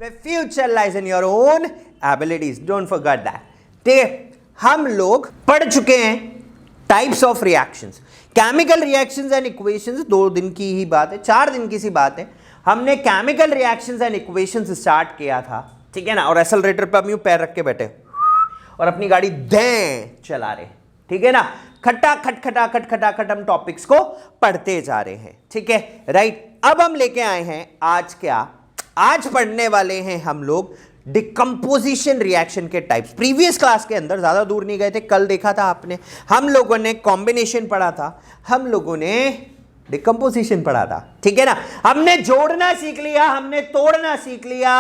where future lies in your own abilities. Don't forget that. ठीक है, हम लोग पढ़ चुके हैं types of reactions, chemical reactions and equations. 2 दिन की ही बात है, 4 दिन की सी बात है। हमने chemical reactions and equations start किया था, ठीक है ना, और एक्सेलरेटर पे हम यूं पैर रख के बैठे और अपनी गाड़ी दें चला रहे, ठीक है ना, खट हम टॉपिक्स को पढ़ते जा रहे हैं, ठीक है, राइट। अब हम लेके आए हैं आज क्या, आज पढ़ने वाले हैं हम लोग डिकम्पोजिशन रिएक्शन के टाइप्स। प्रीवियस क्लास के अंदर ज्यादा दूर नहीं गए थे, कल देखा था आपने, हम लोगों ने कॉम्बिनेशन पढ़ा था, हम लोगों ने डिकम्पोजिशन पढ़ा था, ठीक है ना। हमने जोड़ना सीख लिया, हमने तोड़ना सीख लिया।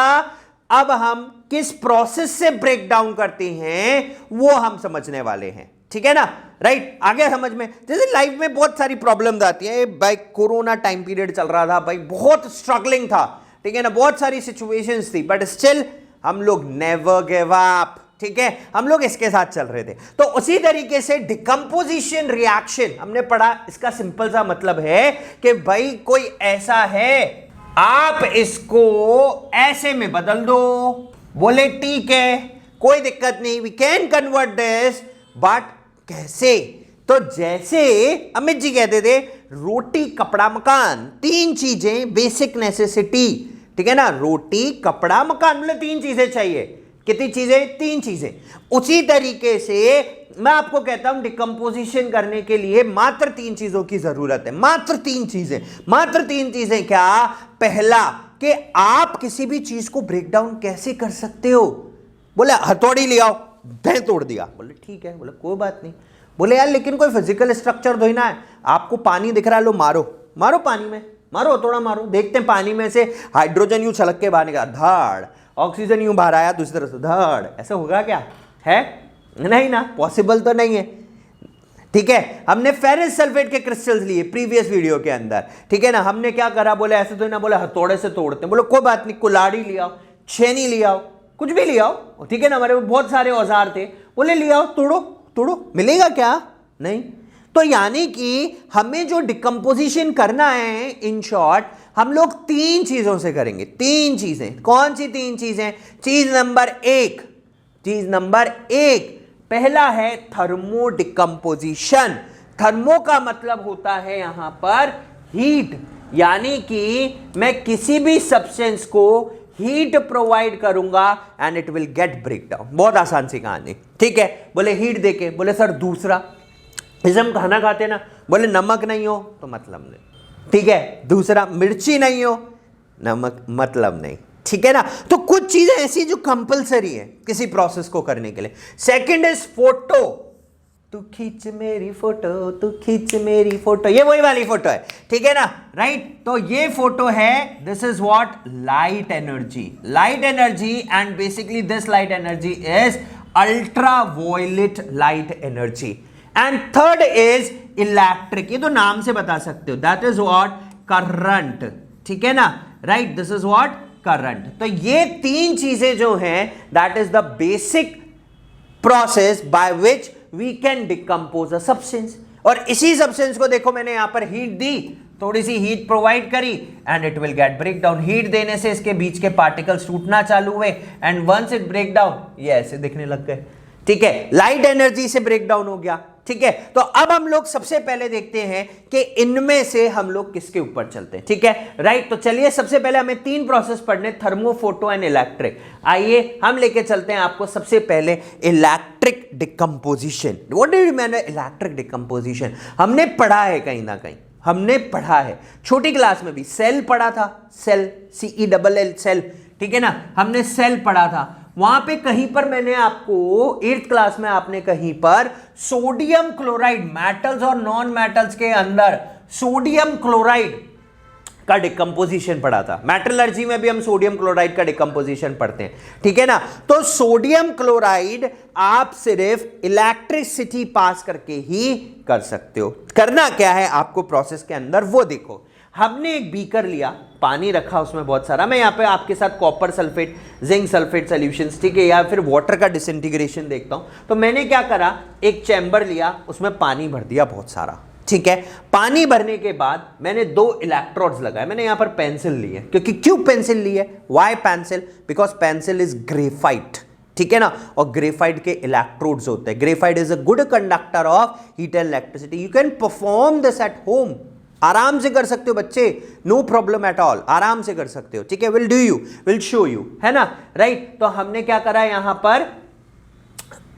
अब हम किस प्रोसेस से ब्रेक डाउन करते हैं वो हम समझने वाले हैं, ठीक है ना, राइट। आगे समझ में, जैसे लाइफ में बहुत सारी प्रॉब्लम्स आती है भाई। कोरोना टाइम पीरियड चल रहा था भाई, बहुत स्ट्रगलिंग था, ठीक है ना, बहुत सारी सिचुएशंस थी, बट स्टिल हम लोग नेवर गिव अप, ठीक है, हम लोग इसके साथ चल रहे थे। तो उसी तरीके से डिकम्पोजिशन रिएक्शन हमने पढ़ा। इसका सिंपल सा मतलब है कि भाई कोई ऐसा है, आप इसको ऐसे में बदल दो, बोले ठीक है कोई दिक्कत नहीं, we can convert this, but कैसे? तो जैसे अमित जी कहते थे, रोटी कपड़ा मकान, 3 चीजें बेसिक नेसेसिटी, ठीक है ना, रोटी कपड़ा मकान, मतलब 3 चीजें चाहिए। कितनी चीजें? 3 चीजें। उसी तरीके से मैं आपको कहता हूं डिकम्पोजिशन करने के लिए मात्र 3 चीजों की जरूरत है, मात्र 3 चीजें। मात्र 3 चीजें क्या? पहला कि आप किसी भी चीज को ब्रेक डाउन कैसे कर सकते हो। बोले हथौड़ी ले आओ, दे तोड़ दिया, बोले ठीक है, बोले कोई बात नहीं। बोले यार लेकिन कोई फिजिकल स्ट्रक्चर तो ही ना है, आपको पानी दिख रहा है, लो मारो, मारो पानी में, मारो हथौड़ा मारो, देखते हैं पानी में से हाइड्रोजन यूं छलक के बाहर निकला, धड़, ऑक्सीजन यूं बाहर आया दूसरी तरफ से, धड़, ऐसा होगा क्या? है नहीं ना, पॉसिबल तो नहीं है, ठीक है। हमने फेरस सल्फेट के क्रिस्टल्स लिए प्रीवियस वीडियो के अंदर, ठीक है ना। हमने क्या करा, बोले ऐसे तो ना, बोले हथौड़े से तोड़ते हैं, बोले कोई बात नहीं, कुल्हाड़ी ले आओ, छेनी ले आओ, कुछ भी ले आओ, ठीक है ना, हमारे बहुत सारे औजार थे, बोले ले आओ, तोड़ो तोड़ो, मिलेगा क्या? नहीं। तो यानी कि हमें जो डिकम्पोजिशन करना है, इन शॉर्ट हम लोग 3 चीजों से करेंगे। 3 चीजें, कौन सी 3 चीजें? चीज नंबर 1, पहला है थर्मो डिकम्पोजिशन। थर्मो का मतलब होता है यहां पर हीट, यानी कि मैं किसी भी सब्सटेंस को हीट प्रोवाइड करूंगा and it will get break down. बहुत आसान सी कहानी, ठीक है। बोले हीट देके, बोले सर दूसरा, जैसे हम खाना खाते ना, बोले नमक नहीं हो तो मतलब नहीं, ठीक है। दूसरा, मिर्ची नहीं हो, नमक मतलब नहीं, ठीक है ना। तो कुछ चीजें ऐसी जो कंपलसरी है किसी प्रोसेस को करने के लिए। सेकंड इज फोटो, तू खींच मेरी फोटो, तू खींच मेरी फोटो, ये वही वाली फोटो है, ठीक है ना, राइट। तो ये फोटो है, this is what, light energy, light energy, and basically this light energy is ultra violet light energy. And third is electric, ये तो नाम से बता सकते हो, दैट इज व्हाट, करंट, ठीक है ना, right, this is what, current. तो ये 3 चीजें जो हैं, that is the basic process by which we can decompose a substance. और इसी सब्सटेंस को देखो, मैंने यहां पर हीट दी, थोड़ी सी हीट प्रोवाइड करी, and it will get break down. Heat देने से इसके बीच के पार्टिकल्स टूटना चालू हुए, and once it break down, ये ऐसे दिखने लग गए, ठीक है, लाइट एनर्जी से ब्रेक डाउन हो गया, ठीक है। तो अब हम लोग सबसे पहले देखते हैं कि इनमें से हम लोग किसके ऊपर चलते हैं, ठीक है, राइट। तो चलिए सबसे पहले हमें 3 प्रोसेस पढ़ने, थर्मो, फोटो एंड इलेक्ट्रिक। आइए हम लेके चलते हैं आपको सबसे पहले electric decomposition. What do you mean electric decomposition? हमने पढ़ा है कहीं ना कहीं, हमने पढ़ा है छोटी क्लास में भी, सेल पढ़ा था, सेल, CELL सेल, ठीक है ना, हमने सेल पढ़ा था। वहां पे कहीं पर मैंने आपको 8th क्लास में आपने कहीं पर सोडियम क्लोराइड, मेटल्स और नॉन मेटल्स के अंदर सोडियम क्लोराइड का डिकम्पोजिशन पढ़ा था। मेटलर्जी में भी हम सोडियम क्लोराइड का डिकम्पोजिशन पढ़ते हैं, ठीक है ना। तो सोडियम क्लोराइड आप सिर्फ इलेक्ट्रिसिटी पास करके ही कर सकते हो। करना क्या है आपको प्रोसेस के अंदर, वो देखो। हमने एक बीकर लिया, पानी रखा उसमें बहुत सारा, मैं यहाँ पे आपके साथ copper sulphate, zinc sulphate solutions, ठीक है, या फिर वाटर का डिसइंटीग्रेशन देखता हूँ। तो मैंने क्या करा, एक चैम्बर लिया, उसमें पानी भर दिया बहुत सारा, ठीक है। पानी भरने के बाद मैंने 2 इलेक्ट्रोड्स लगाए, मैंने यहां पर पेंसिल ली है, क्योंकि क्यों पेंसिल ली है, why pencil, because pencil is graphite, ठीक है ना, और ग्रेफाइट के इलेक्ट्रोड्स होते हैं। Graphite is a good conductor of heat and electricity. You can perform this at home, आराम से कर सकते हो बच्चे, नो प्रॉब्लम एट ऑल, आराम से कर सकते हो, ठीक है। विल शो यू, है ना, राइट। तो हमने क्या करा, यहां पर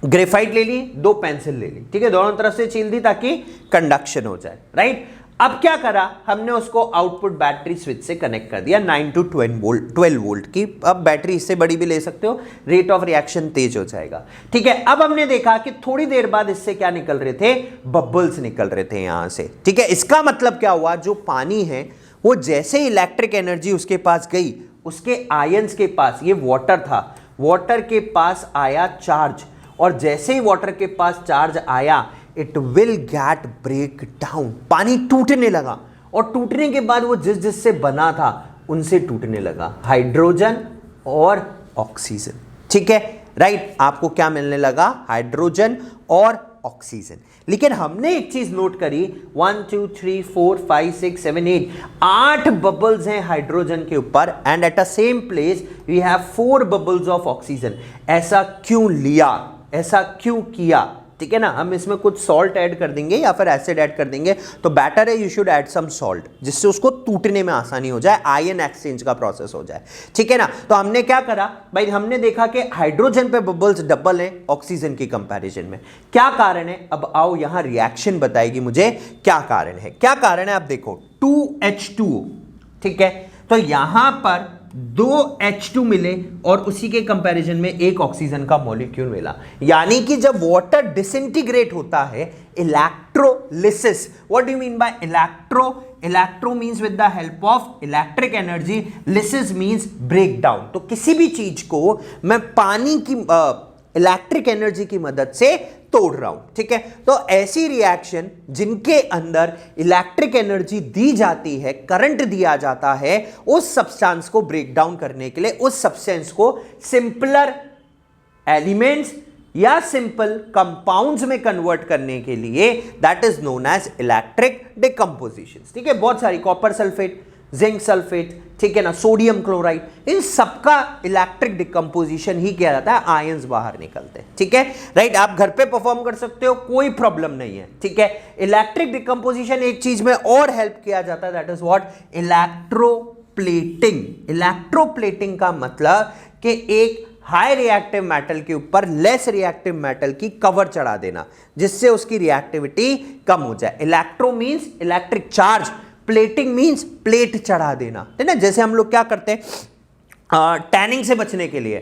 ग्रेफाइट ले ली, 2 पेंसिल ले ली, ठीक है, दोनों तरफ से छील दी ताकि कंडक्शन हो जाए, राइट। अब क्या करा, हमने उसको आउटपुट बैटरी स्विच से कनेक्ट कर दिया 9 to 12 वोल्ट की। अब बैटरी इससे बड़ी भी ले सकते हो, रेट ऑफ रिएक्शन तेज हो जाएगा, ठीक है। अब हमने देखा कि थोड़ी देर बाद इससे क्या निकल रहे थे, बबल्स निकल रहे थे यहां से, ठीक है। इसका मतलब क्या हुआ, जो पानी है वो जैसे इलेक्ट्रिक एनर्जी उसके पास गई, उसके आयंस के पास, ये वाटर था, वाटर के पास आया चार्ज, और जैसे ही वाटर के पास चार्ज आया, it will get break down, पानी टूटने लगा, और टूटने के बाद वो जिस जिससे बना था उनसे टूटने लगा, हाइड्रोजन और ऑक्सीजन, ठीक है, राइट। आपको क्या मिलने लगा, हाइड्रोजन और ऑक्सीजन। लेकिन हमने एक चीज नोट करी, 1 2 3 4 5 6 7 8 8 बबल्स हैं हाइड्रोजन के ऊपर, and at a same place we have 4 bubbles of oxygen. ऐसा क्यों लिया, ऐसा क्यों किया, ठीक है ना। हम इसमें कुछ सॉल्ट ऐड कर देंगे या फिर एसिड ऐड कर देंगे, तो बेटर है you should add some salt, जिससे उसको टूटने में आसानी हो जाए, आयन एक्सचेंज का प्रोसेस हो जाए, ठीक है ना। तो हमने क्या करा भाई, हमने देखा कि हाइड्रोजन पे बबल्स डबल है ऑक्सीजन की कंपैरिजन में। क्या कारण है, अब आओ यहां रिएक्शन बताएगी मुझे क्या कारण है। क्या कारण है, आप देखो 2H2O, ठीक है। तो यहां पर 2 H2 मिले और उसी के कंपैरिजन में 1 ऑक्सीजन का मॉलिक्यूल मिला, यानी कि जब वाटर डिसइंटीग्रेट होता है, electrolysis, what do you mean by electro means with the help of electric energy, lysis means break down. तो किसी भी चीज को मैं पानी की इलेक्ट्रिक एनर्जी की मदद से तोड़ रहा हूं, ठीक है। तो ऐसी रिएक्शन जिनके अंदर इलेक्ट्रिक एनर्जी दी जाती है, करंट दिया जाता है, उस सब्सटेंस को ब्रेक डाउन करने के लिए, उस सब्सटेंस को सिंपलर एलिमेंट्स या सिंपल कंपाउंड्स में कन्वर्ट करने के लिए, that is known as electric decomposition, ठीक है। बहुत सारी, कॉपर सल्फेट, जिंक सल्फेट, ठीक है ना, सोडियम क्लोराइड, इन सबका इलेक्ट्रिक डिकम्पोजिशन ही किया जाता है, आयंस बाहर निकलते हैं, ठीक है, राइट। आप घर पे परफॉर्म कर सकते हो, कोई प्रॉब्लम नहीं है, ठीक है। इलेक्ट्रिक डिकम्पोजिशन एक चीज में और हेल्प किया जाता है, that is what, electroplating. Electroplating का मतलब कि एक हाई रिएक्टिव मेटल के ऊपर लेस रिएक्टिव मेटल की कवर चढ़ा देना, जिससे उसकी रिएक्टिविटी कम हो जाए। Electro means electric charge, plating means plate चढ़ा देना, है ना। जैसे हम लोग क्या करते हैं, टैनिंग से बचने के लिए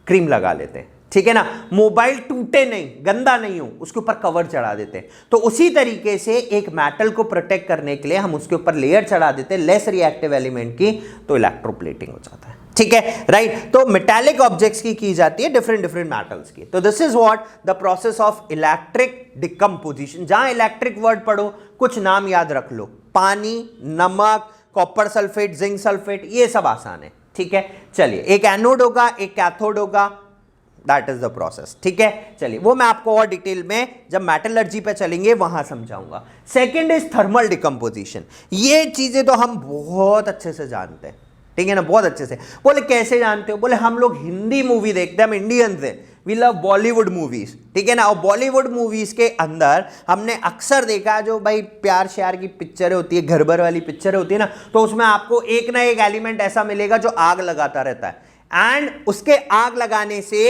क्रीम लगा लेते हैं, ठीक है ना, मोबाइल टूटे नहीं, गंदा नहीं हो, उसके ऊपर कवर चढ़ा देते हैं। तो उसी तरीके से एक मेटल को प्रोटेक्ट करने के लिए हम उसके ऊपर लेयर चढ़ा देते हैं लेस रिएक्टिव एलिमेंट की, तो इलेक्ट्रोप्लेटिंग हो जाता है, ठीक है, राइट। तो मेटालिक ऑब्जेक्ट्स की जाती है डिफरेंट मेटल्स की। तो this is what the process of electric decomposition. जहां इलेक्ट्रिक वर्ड पढ़ो, कुछ नाम याद रख लो, पानी, नमक, कॉपर सल्फेट, जिंक सल्फेट, ये सब आसान है, ठीक है। चलिए, एक एनोड होगा, एक कैथोड होगा, दैट इज द प्रोसेस, ठीक है। चलिए, वो मैं आपको और डिटेल में जब मेटलर्जी पे चलेंगे वहां समझाऊंगा। Second is thermal decomposition. ये चीजें तो हम बहुत अच्छे से जानते हैं, ठीक है ना, बहुत अच्छे से। बोले कैसे जानते हो, बोले हम लोग हिंदी मूवी देखते हैं, हम इंडियंस हैं, वी लव बॉलीवुड मूवीज, ठीक है ना। और बॉलीवुड मूवीज के अंदर हमने अक्सर देखा, जो भाई प्यार श्यार की पिक्चरें होती है, घर भर वाली पिक्चरें होती है ना, तो उसमें आपको एक ना एक एलिमेंट ऐसा मिलेगा जो आग लगाता रहता है, एंड उसके आग लगाने से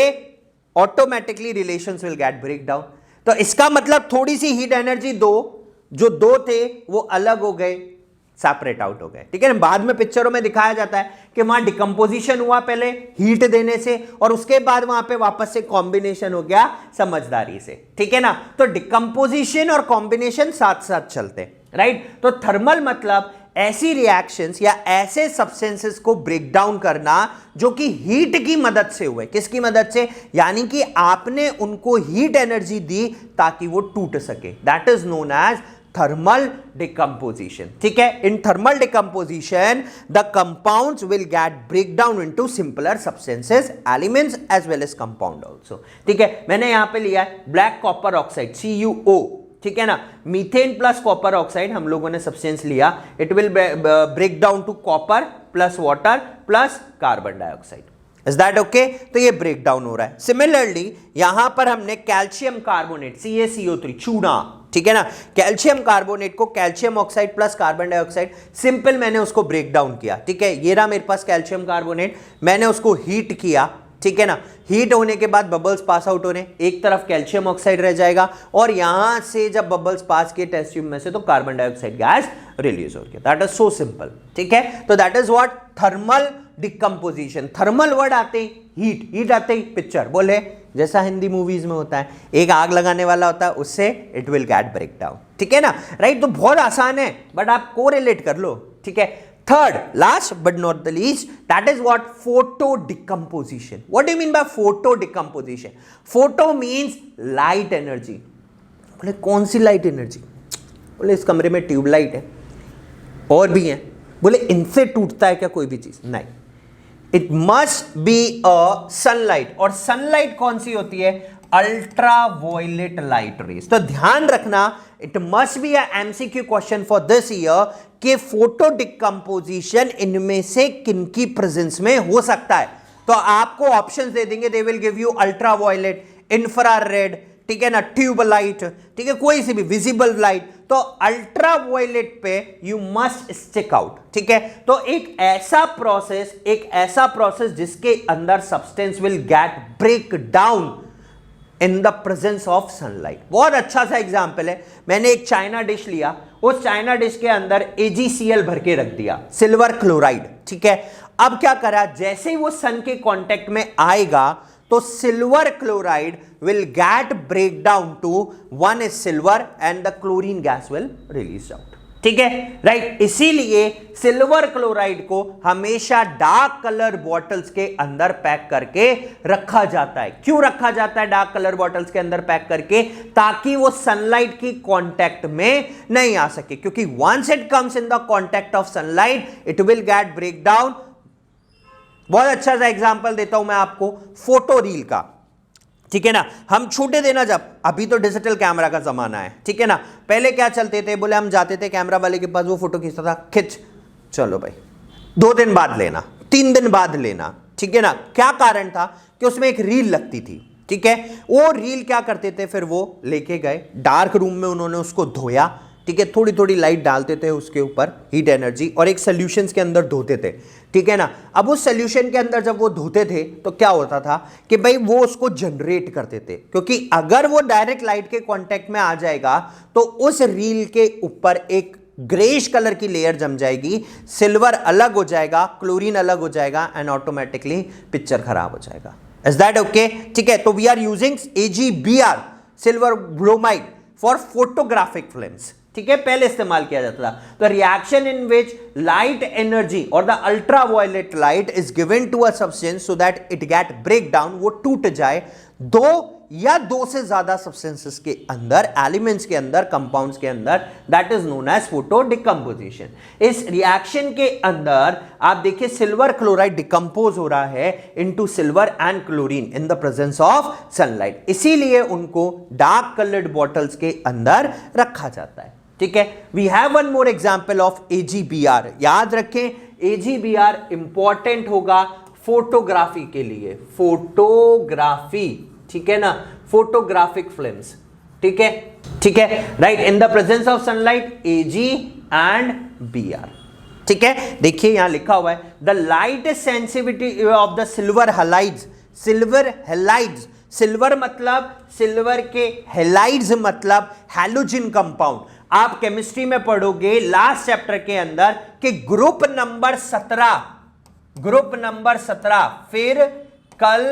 automatically relations will get break down. तो इसका मतलब थोड़ी सी हीट एनर्जी जो दो थे वो अलग हो गए, सेपरेट आउट हो गए, ठीक है ना। बाद में पिक्चरों में दिखाया जाता है कि वहां डिकम्पोजिशन हुआ पहले हीट देने से, और उसके बाद वहां पे वापस से कॉम्बिनेशन हो गया समझदारी से, ठीक है ना। तो डिकम्पोजिशन और कॉम्बिनेशन साथ साथ चलते, राइट। तो थर्मल मतलब ऐसी रिएक्शंस या ऐसे सब्सटेंसेस को ब्रेक डाउन करना जो कि हीट की मदद से हुए। किसकी मदद से, यानी कि आपने उनको हीट एनर्जी दी ताकि वो टूट सके, that is known as thermal decomposition, ठीक है। In thermal decomposition the compounds will get break down into simpler substances, elements as well as compound also, ठीक है। मैंने यहां पे लिया है ब्लैक कॉपर ऑक्साइड CuO, ठीक है ना, मीथेन प्लस कॉपर ऑक्साइड हम लोगों ने सब्सटेंस लिया, it will break down to copper plus water plus carbon dioxide. Is that okay? तो ये ब्रेक डाउन हो रहा है। सिमिलरली यहां पर हमने कैल्शियम कार्बोनेट CaCO3 चूना, ठीक है ना, कैल्शियम कार्बोनेट को calcium oxide plus carbon dioxide, simple मैंने उसको ब्रेक डाउन किया, ठीक है, ये रहा मेरे पास कैल्शियम कार्बोनेट, मैंने उसको हीट किया, ठीक है ना, हीट होने के बाद बबल्स पास आउट होने, एक तरफ कैल्शियम ऑक्साइड रह जाएगा और यहां से जब बबल्स पास किए टेस्ट ट्यूब में से तो कार्बन डाइऑक्साइड गैस रिलीज हो गया। दैट इज सो सिंपल, ठीक है। तो that is what thermal decomposition. Thermal word आते ही हीट, हीट आते ही पिक्चर, बोले जैसा हिंदी मूवीज में होता है, एक आग लगाने वाला होता है, उससे it will get break down, ठीक है ना, राइट। तो बहुत आसान है बट आप कोरिलेट कर लो, ठीक है। Third, last but not the least, that is what photo decomposition. What do you mean by photo decomposition? Photo means light energy. बोले कौन सी लाइट एनर्जी? बोले इस कमरे में ट्यूबलाइट है और भी है, बोले इनसे टूटता है क्या कोई भी चीज? नहीं, it must be a sunlight. और सनलाइट कौन सी होती है? Ultra violet light rays. तो ध्यान रखना, it must be a MCQ question for this year कि फोटो डिकम्पोजिशन इनमें से किनकी प्रेजेंस में हो सकता है। तो आपको ऑप्शंस दे देंगे, they will give you ultra violet, infrared, ठीक है ना, ट्यूब लाइट, ठीक है, कोई सी भी विजिबल लाइट। तो अल्ट्रा वायलेट पे यू मस्ट स्टिक आउट, ठीक है। तो एक ऐसा प्रोसेस जिसके अंदर substance will get break down in the presence of sunlight. बहुत अच्छा सा एग्जाम्पल है, मैंने एक चाइना डिश लिया, उस चाइना डिश के अंदर AgCl भर के रख दिया, सिल्वर क्लोराइड, ठीक है। अब क्या करा, जैसे ही वो सन के कांटेक्ट में आएगा तो silver chloride will get break down to 1 is silver and the chlorine gas will release out, ठीक है, राइट। इसीलिए सिल्वर क्लोराइड को हमेशा डार्क कलर बॉटल्स के अंदर पैक करके रखा जाता है। क्यों रखा जाता है डार्क कलर बॉटल्स के अंदर पैक करके? ताकि वो सनलाइट की कांटेक्ट में नहीं आ सके, क्योंकि once it comes in the contact of sunlight it will get break down. बहुत अच्छा सा एग्जांपल देता हूं मैं आपको, फोटो रील का, ठीक है ना। हम छोटे थे ना जब, अभी तो डिजिटल कैमरा का जमाना है, ठीक है ना, पहले क्या चलते थे, बोले हम जाते थे कैमरा वाले के पास, वो फोटो खींचता था, खिंच, चलो भाई 2 दिन बाद लेना, 3 दिन बाद लेना, ठीक है ना। क्या कारण था कि उसमें एक रील लगती थी, ठीक है। वो रील क्या करते थे, फिर वो लेके गए डार्क रूम में, उन्होंने उसको धोया, ठीक है, थोड़ी थोड़ी लाइट डालते थे उसके ऊपर, हीट एनर्जी, और एक सोल्यूशन के अंदर धोते थे, ठीक है ना। अब उस सोल्यूशन के अंदर जब वो धोते थे तो क्या होता था कि भाई वो उसको जनरेट करते थे, क्योंकि अगर वो डायरेक्ट लाइट के कांटेक्ट में आ जाएगा तो उस रील के ऊपर एक ग्रेइश कलर की लेयर जम जाएगी, सिल्वर अलग हो जाएगा, क्लोरीन अलग हो जाएगा एंड ऑटोमेटिकली पिक्चर खराब हो जाएगा। Is that okay? ठीक है, तो we are using AgBr silver bromide for photographic films, ठीक है, पहले इस्तेमाल किया जाता था। तो reaction in which light energy और the ultra violet light is given to a substance so that it get break down, वो टूट जाए 2 या 2 से ज्यादा सब्सटेंसेस के अंदर, एलिमेंट्स के अंदर, कंपाउंड्स के अंदर, that is known as photo decomposition. इस रिएक्शन के अंदर आप देखिए सिल्वर क्लोराइड डिकम्पोज हो रहा है into silver and chlorine in the presence of sunlight, इसीलिए उनको डार्क कलर्ड बॉटल्स के अंदर रखा जाता है, ठीक है। We have one more example of AgBr। याद रखें AgBr इंपॉर्टेंट होगा फोटोग्राफी के लिए, फोटोग्राफी, ठीक है ना, फोटोग्राफिक फिल्म्स, ठीक है, ठीक है, right, in the presence of sunlight Ag and Br, ठीक है। देखिए यहां लिखा हुआ है the light sensitivity of the silver halides, silver halides, silver मतलब सिल्वर के हैलाइड्स मतलब हैलोजन कंपाउंड। आप केमिस्ट्री में पढ़ोगे लास्ट चैप्टर के अंदर कि ग्रुप नंबर 17, फिर कल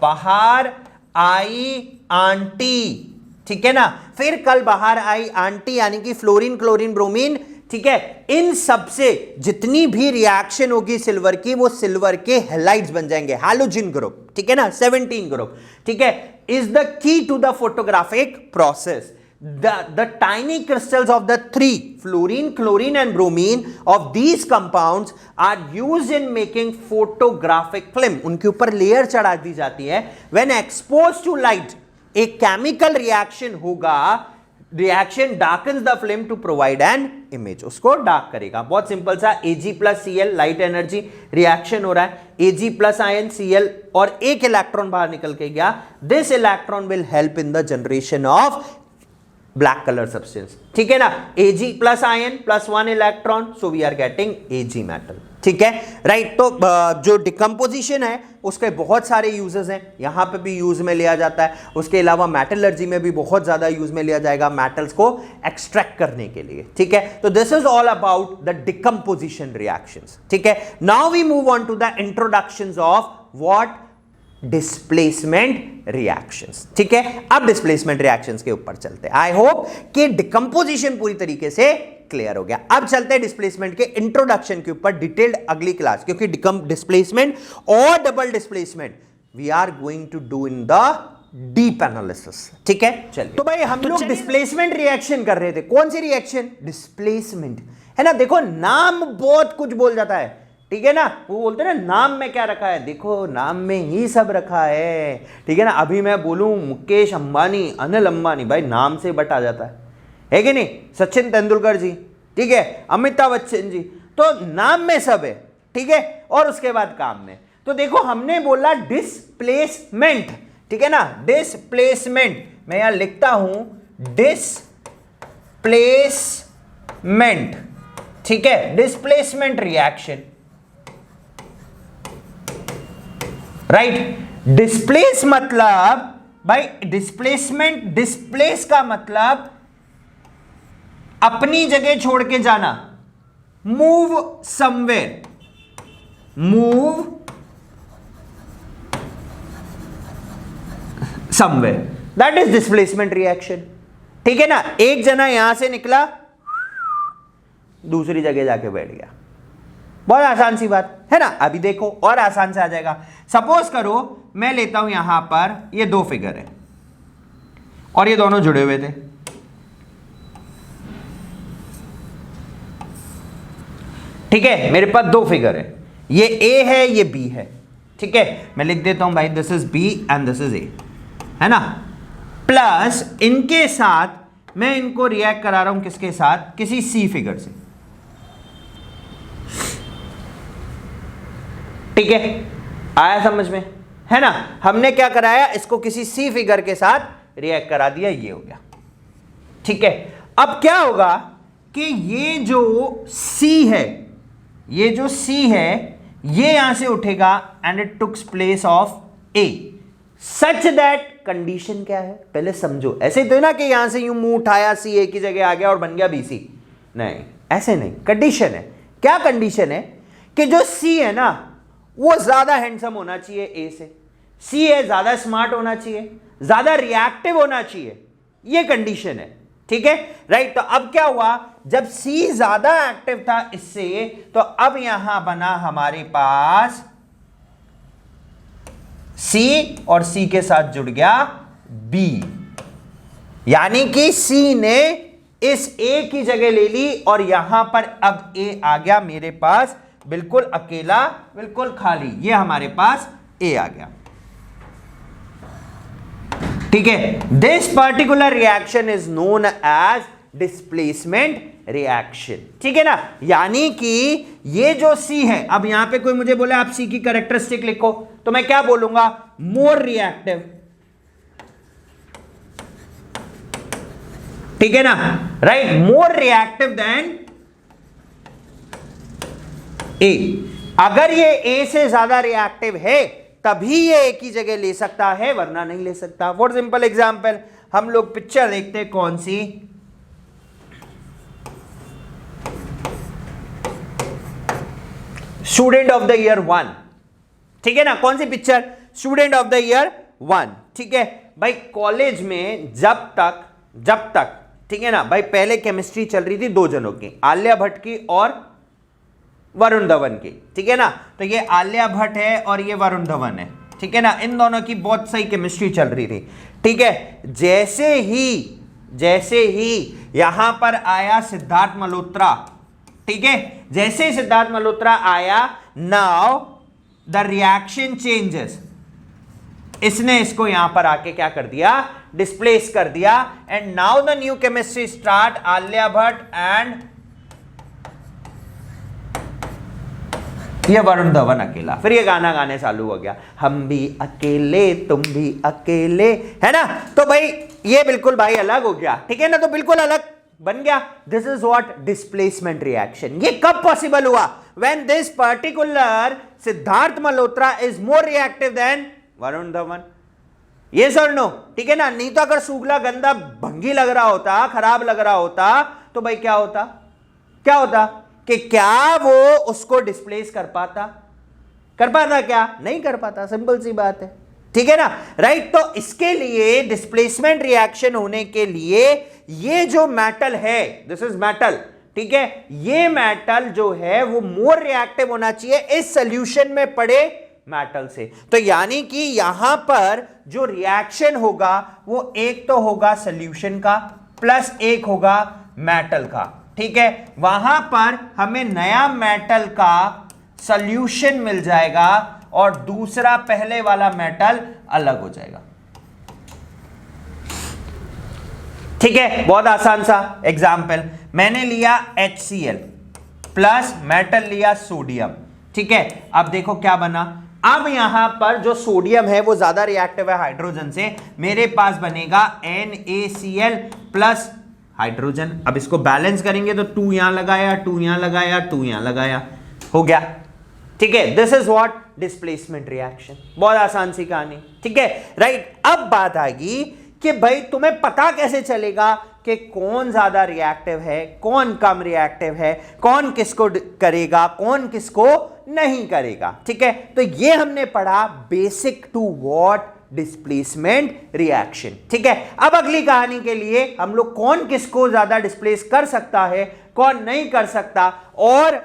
बाहर आई आंटी, ठीक है ना, फिर कल बाहर आई आंटी यानी कि फ्लोरीन, क्लोरीन, ब्रोमीन, ठीक है। इन सबसे जितनी भी रिएक्शन होगी सिल्वर की, वो सिल्वर के हैलाइड्स बन जाएंगे, हैलोजन ग्रुप, ठीक है ना, 17 ग्रुप, ठीक है, is the key to the photographic process. The tiny crystals of the 3 fluorine, chlorine and bromine of these compounds are used in making photographic film. उनके ऊपर लेयर चढ़ा दी जाती है। When exposed to light, एक chemical reaction होगा reaction darkens the flame to provide an image, उसको dark करेगा। बहुत सिंपल सा, Ag plus Cl light energy, reaction हो रहा है, Ag प्लस आयन Cl और एक इलेक्ट्रॉन बाहर निकल के गया। This electron will help in the generation of black colour substance, ठीक है ना। Ag plus ion plus 1 electron, so we are getting Ag metal, ठीक है, राइट। तो जो डिकम्पोजिशन है उसके बहुत सारे यूजेस हैं, यहां पे भी यूज में लिया जाता है, उसके अलावा मेटलर्जी में भी बहुत ज्यादा यूज में लिया जाएगा मेटल्स को एक्सट्रैक्ट करने के लिए, ठीक है। तो this is all about the decomposition reactions, ठीक है। Now we move on to the introductions of what, displacement reactions, ठीक है। अब डिस्प्लेसमेंट रिएक्शंस के ऊपर चलते हैं। आई होप कि डिकम्पोजिशन पूरी तरीके से क्लियर हो गया। अब चलते हैं डिस्प्लेसमेंट के इंट्रोडक्शन के ऊपर डिटेल्ड अगली क्लास, क्योंकि डिस्प्लेसमेंट और double displacement we are going to do in the deep analysis, ठीक है। चलिए, तो भाई हम लोग डिस्प्लेसमेंट रिएक्शन कर रहे थे। कौन सी रिएक्शन? डिस्प्लेसमेंट, है ना। देखो नाम बहुत कुछ बोल जाता है, ठीक है ना। वो बोलते हैं ना नाम में क्या रखा है, देखो नाम में ही सब रखा है, ठीक है ना। अभी मैं बोलूं मुकेश अंबानी, अनिल अंबानी, भाई नाम से बट आ जाता है कि नहीं। सचिन तेंदुलकर जी, ठीक है, अमिताभ बच्चन जी, तो नाम में सब है, ठीक है। और उसके बाद काम में, तो देखो हमने बोला डिस्प्लेसमेंट, ठीक है ना। डिस्प्लेसमेंट मैं यहां लिखता हूं, डिस्प्लेसमेंट, ठीक है, डिस्प्लेसमेंट रिएक्शन, राइट। डिस्प्लेस मतलब भाई डिस्प्लेसमेंट, डिस्प्लेस का मतलब अपनी जगह छोड़ के जाना, move somewhere, move somewhere, that is displacement reaction, ठीक है ना। एक जना यहां से निकला, दूसरी जगह जाके बैठ गया, बहुत आसान सी बात है ना। अभी देखो और आसान से आ जाएगा। सपोज करो मैं लेता हूं यहां पर ये दो फिगर है और ये दोनों जुड़े हुए थे, ठीक है। मेरे पास दो फिगर है, ये ए है ये बी है, ठीक है। मैं लिख देता हूं भाई this is B and this is A, है ना। प्लस इनके साथ मैं इनको रिएक्ट करा रहा हूं, किसके साथ? किसी सी फिगर से, ठीक है। आया समझ में, है ना। हमने क्या कराया, इसको किसी सी फिगर के साथ रिएक्ट करा दिया, ये हो गया, ठीक है। अब क्या होगा कि ये जो सी है, ये जो सी है ये यहां से उठेगा and it takes place of A, such that condition क्या है पहले समझो। ऐसे तो ना कि यहां से यूं मुंह उठाया, सी ए की जगह आ गया और बन गया बी सी, नहीं ऐसे नहीं। कंडीशन है, क्या कंडीशन है कि जो सी है ना वो ज्यादा हैंडसम होना चाहिए ए से, सी है ज्यादा स्मार्ट होना चाहिए, ज्यादा रिएक्टिव होना चाहिए, ये कंडीशन है, ठीक है, राइट। तो अब क्या हुआ, जब सी ज्यादा एक्टिव था इससे, तो अब यहां बना हमारे पास सी और सी के साथ जुड़ गया बी, यानी कि सी ने इस ए की जगह ले ली और यहां पर अब ए आ गया मेरे पास बिल्कुल अकेला, बिल्कुल खाली, ये हमारे पास ए आ गया, ठीक है। This particular reaction is known as displacement reaction, ठीक है ना। यानी कि ये जो सी है, अब यहां पे कोई मुझे बोले आप सी की कैरेक्टरिस्टिक लिखो, तो मैं क्या बोलूंगा, मोर रिएक्टिव, ठीक है ना, राइट, मोर रिएक्टिव देन ए। अगर ये ए से ज्यादा रिएक्टिव है तभी ये ए की जगह ले सकता है, वरना नहीं ले सकता। फॉर सिंपल एग्जांपल हम लोग पिक्चर देखते हैं, कौन सी, स्टूडेंट ऑफ द ईयर 1, ठीक है ना। कौन सी picture? Student of the year 1, ठीक है भाई। कॉलेज में जब तक ठीक है ना भाई, पहले केमिस्ट्री चल रही थी दो जनों की, आलिया भट्ट की और वरुण धवन की, ठीक है ना। तो ये आलिया भट्ट है और ये वरुण धवन है, ठीक है ना। इन दोनों की बहुत सही केमिस्ट्री चल रही थी, ठीक है। जैसे ही यहां पर आया सिद्धार्थ मल्होत्रा, ठीक है, जैसे ही सिद्धार्थ मल्होत्रा आया, नाउ द रिएक्शन चेंजेस। इसने इसको यहां पर आके क्या कर दिया, डिस्प्लेस कर दिया, and now the new chemistry start, Alia Bhatt and ये वरुण धवन अकेला, फिर ये गाना गाने चालू हो गया, हम भी अकेले तुम भी अकेले, है ना। तो भाई ये बिल्कुल भाई अलग हो गया, ठीक है ना, तो बिल्कुल अलग बन गया। This is what displacement reaction. ये कब पॉसिबल हुआ? When this particular Siddharth Malhotra is more reactive than Varun Dhawan. ये सर नो, ठीक है ना। नहीं तो अगर सूगला गंदा भंगी लग रहा होता, खराब लग रहा होता, तो भाई क्या होता, क्या होता कि क्या वो उसको डिस्प्लेस कर पाता? कर पाता क्या? नहीं कर पाता, सिंपल सी बात है, ठीक है ना, राइट। तो इसके लिए डिस्प्लेसमेंट रिएक्शन होने के लिए ये जो मेटल है, दिस इज मेटल, ठीक है, ये मेटल जो है वो मोर रिएक्टिव होना चाहिए इस सॉल्यूशन में पड़े मेटल से। तो यानी कि यहां पर जो रिएक्शन होगा वो एक तो होगा सॉल्यूशन का प्लस एक होगा मेटल का, ठीक है। वहां पर हमें नया मेटल का सॉल्यूशन मिल जाएगा और दूसरा पहले वाला मेटल अलग हो जाएगा, ठीक है। बहुत आसान सा एग्जाम्पल, मैंने लिया HCl प्लस मेटल लिया सोडियम, ठीक है। अब देखो क्या बना, अब यहां पर जो सोडियम है वो ज्यादा रिएक्टिव है हाइड्रोजन से, मेरे पास बनेगा NaCl प्लस हाइड्रोजन। अब इसको बैलेंस करेंगे तो 2 यहां लगाया, 2 यहां लगाया, 2 यहां लगाया, हो गया, ठीक है। This is what displacement reaction. बहुत आसान सी कहानी, ठीक है, राइट। अब बात आएगी कि भाई तुम्हें पता कैसे चलेगा कि कौन ज्यादा रिएक्टिव है, कौन कम रिएक्टिव है, कौन किसको करेगा, कौन किसको नहीं करेगा, ठीक है। तो ये हमने पढ़ा basic to what displacement reaction, ठीक है। अब अगली कहानी के लिए हम लोग कौन किसको ज्यादा डिस्प्लेस कर सकता है, कौन नहीं कर सकता, और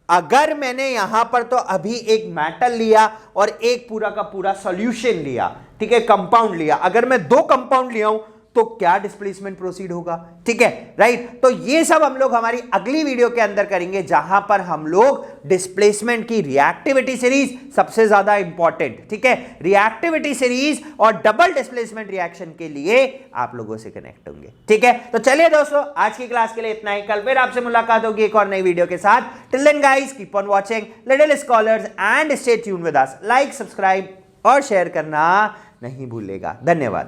अगर मैंने यहां पर तो अभी एक मेटल लिया और एक पूरा का पूरा सॉल्यूशन लिया, ठीक है, कंपाउंड लिया, अगर मैं 2 कंपाउंड लिया हूं तो क्या डिस्प्लेसमेंट प्रोसीड होगा, ठीक है, राइट। तो ये सब हम लोग हमारी अगली वीडियो के अंदर करेंगे, जहां पर हम लोग डिस्प्लेसमेंट की रिएक्टिविटी सीरीज सबसे ज्यादा इंपॉर्टेंट, ठीक है, रिएक्टिविटी सीरीज और डबल डिस्प्लेसमेंट रिएक्शन के लिए आप लोगों से कनेक्ट होंगे, ठीक है। तो चलिए दोस्तों, आज की क्लास के लिए इतना ही, कल फिर आपसे मुलाकात होगी एक और नई वीडियो के साथ। Till then guys, keep on watching Little Scholars and stay tuned with us. Like, subscribe और शेयर करना नहीं भूलेगा। धन्यवाद।